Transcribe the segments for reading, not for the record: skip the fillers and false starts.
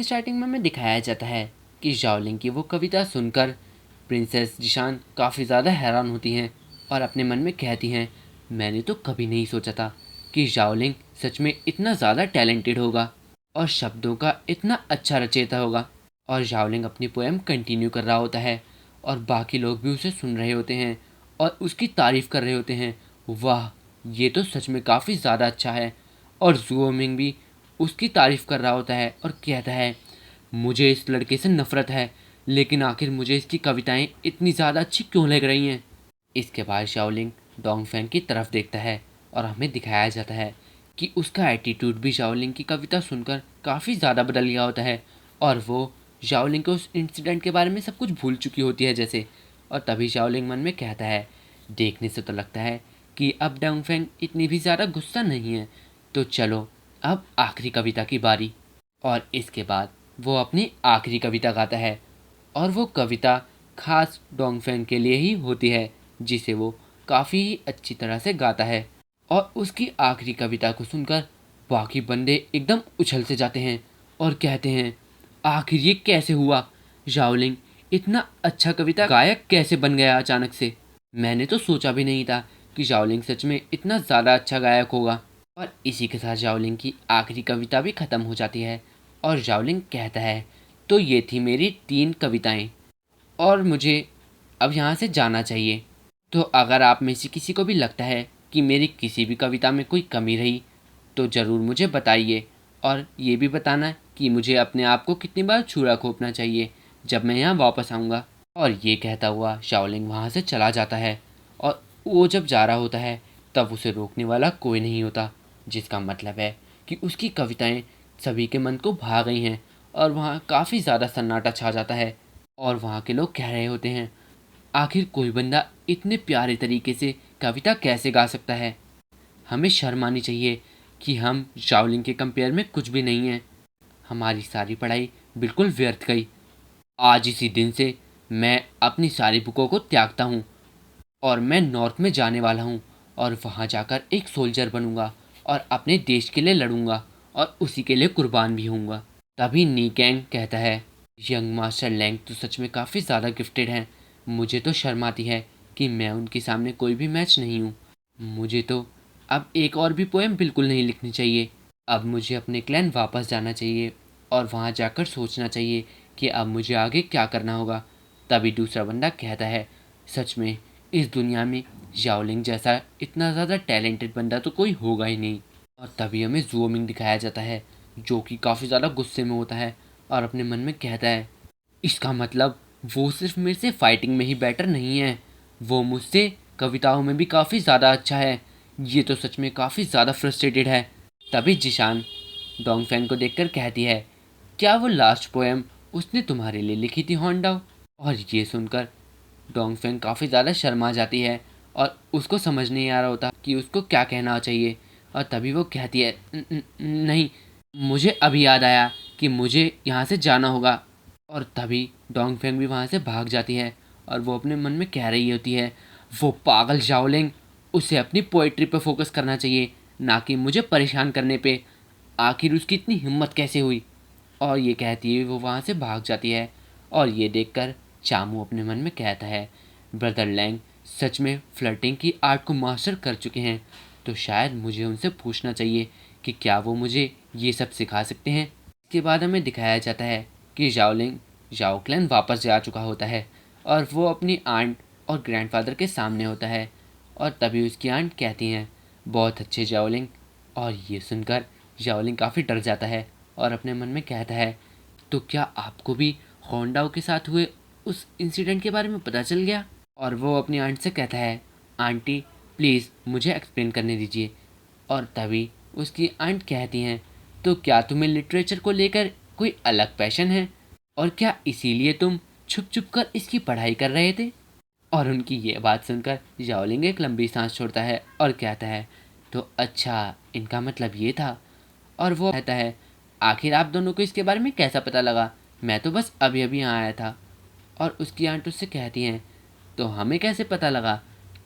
Starting में हमें दिखाया जाता है कि जाओलिंग की वो कविता सुनकर प्रिंसेस जिशान काफ़ी ज़्यादा हैरान होती हैं और अपने मन में कहती हैं, मैंने तो कभी नहीं सोचा था कि जाओलिंग सच में इतना ज़्यादा टैलेंटेड होगा और शब्दों का इतना अच्छा रचयिता होगा। और जाओलिंग अपनी पोएम कंटिन्यू कर रहा होता है और बाकी लोग भी उसे सुन रहे होते हैं और उसकी तारीफ़ कर रहे होते हैं। वाह, ये तो सच में काफ़ी ज़्यादा अच्छा है। और जुओमिंग भी उसकी तारीफ़ कर रहा होता है और कहता है, मुझे इस लड़के से नफ़रत है, लेकिन आखिर मुझे इसकी कविताएं इतनी ज़्यादा अच्छी क्यों लग रही हैं। इसके बाद शाओलिंग डोंगफेंग की तरफ देखता है और हमें दिखाया जाता है कि उसका एटीट्यूड भी शाओलिंग की कविता सुनकर काफ़ी ज़्यादा बदल गया होता है और वो शाओलिंग को उस इंसिडेंट के बारे में सब कुछ भूल चुकी होती है जैसे। और तभी शाओलिंग मन में कहता है, देखने से तो लगता है कि अब डोंगफेंग इतनी भी ज़्यादा गुस्सा नहीं है, तो चलो अब आखिरी कविता की बारी। और इसके बाद वो अपनी आखिरी कविता गाता है और वो कविता खास डोंगफेंग के लिए ही होती है जिसे वो काफ़ी ही अच्छी तरह से गाता है। और उसकी आखिरी कविता को सुनकर बाकी बंदे एकदम उछल से जाते हैं और कहते हैं, आखिर ये कैसे हुआ, जाओलिंग इतना अच्छा कविता गायक कैसे बन गया अचानक से। मैंने तो सोचा भी नहीं था कि जाओलिंग सच में इतना ज़्यादा अच्छा गायक होगा। और इसी के साथ जाओलिंग की आखिरी कविता भी ख़त्म हो जाती है और जाओलिंग कहता है, तो ये थी मेरी 3 कविताएं और मुझे अब यहाँ से जाना चाहिए। तो अगर आप में से किसी को भी लगता है कि मेरी किसी भी कविता में कोई कमी रही तो ज़रूर मुझे बताइए और ये भी बताना कि मुझे अपने आप को कितनी बार छुरा घोंपना चाहिए जब मैं यहाँ वापस आऊँगा। और ये कहता हुआ शाओलिंग वहाँ से चला जाता है और वो जब जा रहा होता है तब उसे रोकने वाला कोई नहीं होता, जिसका मतलब है कि उसकी कविताएं सभी के मन को भा गई हैं। और वहाँ काफ़ी ज़्यादा सन्नाटा छा जाता है और वहाँ के लोग कह रहे होते हैं, आखिर कोई बंदा इतने प्यारे तरीके से कविता कैसे गा सकता है। हमें शर्म आनी चाहिए कि हम शाओलिंग के कंपेयर में कुछ भी नहीं हैं। हमारी सारी पढ़ाई बिल्कुल व्यर्थ गई। आज इसी दिन से मैं अपनी सारी बुकों को त्यागता हूँ और मैं नॉर्थ में जाने वाला हूँ और वहाँ जाकर एक सोल्जर बनूंगा और अपने देश के लिए लड़ूंगा और उसी के लिए कुर्बान भी होऊंगा। तभी नीकैंग कहता है, यंग मास्टर लैंग तो सच में काफ़ी ज़्यादा गिफ्टेड हैं। मुझे तो शर्म आती है कि मैं उनके सामने कोई भी मैच नहीं हूँ। मुझे तो अब एक और भी पोएम बिल्कुल नहीं लिखनी चाहिए। अब मुझे अपने क्लैन वापस जाना चाहिए और वहाँ जाकर सोचना चाहिए कि अब मुझे आगे क्या करना होगा। तभी दूसरा बंदा कहता है, सच में इस दुनिया में जाओलिंग जैसा इतना ज़्यादा टैलेंटेड बंदा तो कोई होगा ही नहीं। और तभी हमें ज़ूमिंग दिखाया जाता है जो कि काफ़ी ज़्यादा गुस्से में होता है और अपने मन में कहता है, इसका मतलब वो सिर्फ मेरे से फाइटिंग में ही बेटर नहीं है, वो मुझसे कविताओं में भी काफ़ी ज़्यादा अच्छा है। ये तो सच में काफ़ी ज़्यादा फ्रस्ट्रेटेड है। तभी जिशान डोंगफेंग को देखकर कहती है, क्या वो लास्ट पोएम उसने तुम्हारे लिए लिखी थी होंडाओ। और ये सुनकर डोंगफेंग काफ़ी ज़्यादा शर्मा जाती है और उसको समझ नहीं आ रहा होता कि उसको क्या कहना चाहिए। और तभी वो कहती है, नहीं, मुझे अभी याद आया कि मुझे यहाँ से जाना होगा। और तभी डोंगफेंग भी वहाँ से भाग जाती है और वो अपने मन में कह रही होती है, वो पागल जाओलिंग, उसे अपनी पोइट्री पे फोकस करना चाहिए, ना कि मुझे परेशान करने पे। आखिर उसकी इतनी हिम्मत कैसे हुई। और ये कहती है वो वहाँ से भाग जाती है। और ये देखकर चामू अपने मन में कहता है, ब्रदर लैंग सच में फ्लर्टिंग की आर्ट को मास्टर कर चुके हैं, तो शायद मुझे उनसे पूछना चाहिए कि क्या वो मुझे ये सब सिखा सकते हैं। इसके बाद हमें दिखाया जाता है कि जाओलिंग जाओक्लैन वापस जा चुका होता है और वो अपनी आंट और ग्रैंडफादर के सामने होता है। और तभी उसकी आंट कहती हैं, बहुत अच्छे जाओलिंग। और ये सुनकर जाओलिंग काफ़ी डर जाता है और अपने मन में कहता है, तो क्या आपको भी होंडाओ के साथ हुए उस इंसिडेंट के बारे में पता चल गया। और वो अपनी आंट से कहता है, आंटी प्लीज़ मुझे एक्सप्लेन करने दीजिए। और तभी उसकी आंट कहती हैं, तो क्या तुम्हें लिटरेचर को लेकर कोई अलग पैशन है और क्या इसीलिए तुम छुप छुप कर इसकी पढ़ाई कर रहे थे। और उनकी ये बात सुनकर जाओलिंग एक लंबी सांस छोड़ता है और कहता है, तो अच्छा इनका मतलब ये था। और वो कहता है, आखिर आप दोनों को इसके बारे में कैसा पता लगा, मैं तो बस अभी अभी यहाँ आया था। और उसकी आंट उससे कहती हैं, तो हमें कैसे पता लगा,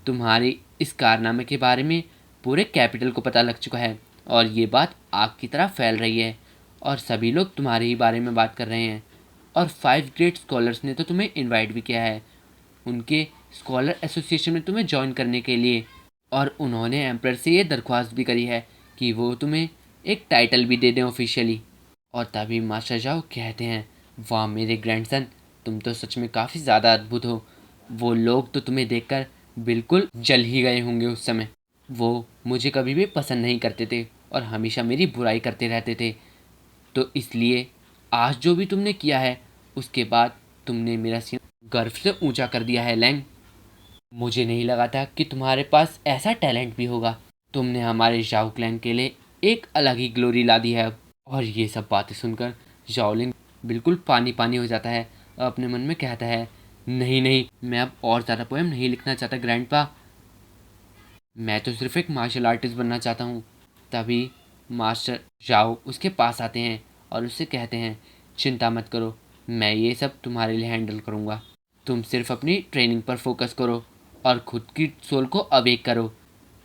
तुम्हारी इस कारनामे के बारे में पूरे कैपिटल को पता लग चुका है और ये बात आग की तरह फैल रही है। और सभी लोग तुम्हारे ही बारे में बात कर रहे हैं। और 5 ग्रेट स्कॉलर्स ने तो तुम्हें इनवाइट भी किया है उनके स्कॉलर एसोसिएशन में तुम्हें ज्वाइन करने के लिए। और उन्होंने एम्पर से ये दरख्वास्त भी करी है कि वो तुम्हें एक टाइटल भी दे दें ऑफिशियली। और तभी मास्टर जाओ कहते हैं, वाह मेरे ग्रैंडसन, तुम तो सच में काफ़ी ज़्यादा अद्भुत हो। वो लोग तो तुम्हें देखकर बिल्कुल जल ही गए होंगे उस समय। वो मुझे कभी भी पसंद नहीं करते थे और हमेशा मेरी बुराई करते रहते थे। तो इसलिए आज जो भी तुमने किया है उसके बाद तुमने मेरा सीना गर्व से ऊंचा कर दिया है लैंग। मुझे नहीं लगा था कि तुम्हारे पास ऐसा टैलेंट भी होगा। तुमने हमारे जाओ क्लैन के लिए एक अलग ही ग्लोरी ला दी है अब। और ये सब बातें सुनकर जाओलिंग बिल्कुल पानी पानी हो जाता है और अपने मन में कहता है, नहीं नहीं, मैं अब और ज़्यादा पोएम नहीं लिखना चाहता ग्रैंडपा। मैं तो सिर्फ एक मार्शल आर्टिस्ट बनना चाहता हूँ। तभी मास्टर जाओ उसके पास आते हैं और उससे कहते हैं, चिंता मत करो, मैं ये सब तुम्हारे लिए हैंडल करूँगा। तुम सिर्फ अपनी ट्रेनिंग पर फोकस करो और खुद की सोल को अवेक करो।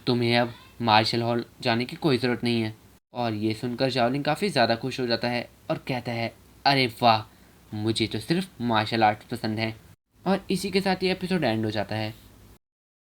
तुम्हें अब मार्शल हॉल जाने की कोई ज़रूरत नहीं है। और ये सुनकर जावलिन काफ़ी ज़्यादा खुश हो जाता है और कहता है, अरे वाह, मुझे तो सिर्फ मार्शल आर्ट्स पसंद है। और इसी के साथ ये एपिसोड एंड हो जाता है।